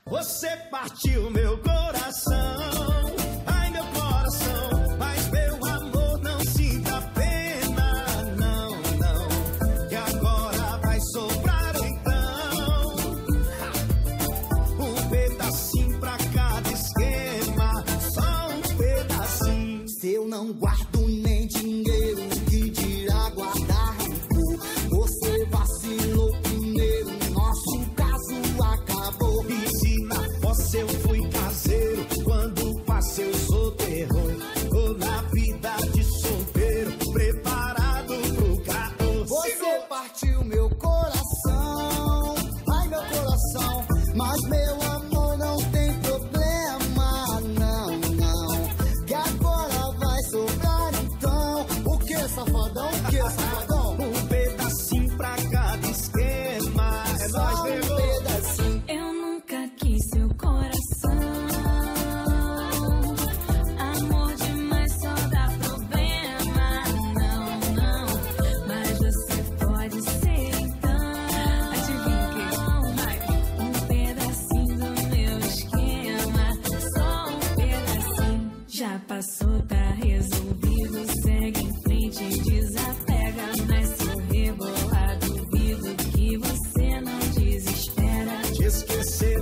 Você partiu meu coração, ai meu coração, mas meu amor não sinta pena, não, não, que agora vai sobrar então um pedacinho pra cada esquema, só um pedacinho. Se eu não guardo nem dinheiro, que dirá guardar rancor? Você vacilou primeiro, nosso caso acabou. E se na fossa eu fui caseiro, quando passei eu sou terror. Tô na vida de solteiro, preparado pro calor. Você partiu meu coração, ai meu coração, mas meu amor não tem problema, não, não, que agora vai sobrar então. O que, safadão? O que, safadão? Um pedacinho pra cada esquema, é nóis, Só um pegou. pedacinho. Eu nunca quis seu coração. Amor demais só dá problema. Não, não, mas você pode ser então. Adivinha o que? Vai. Um pedacinho do meu esquema. Só um pedacinho. Já passou, tá resolvido. Segue em frente, desapega. Mas se eu rebolar, duvido que você não desespera. Te esquecer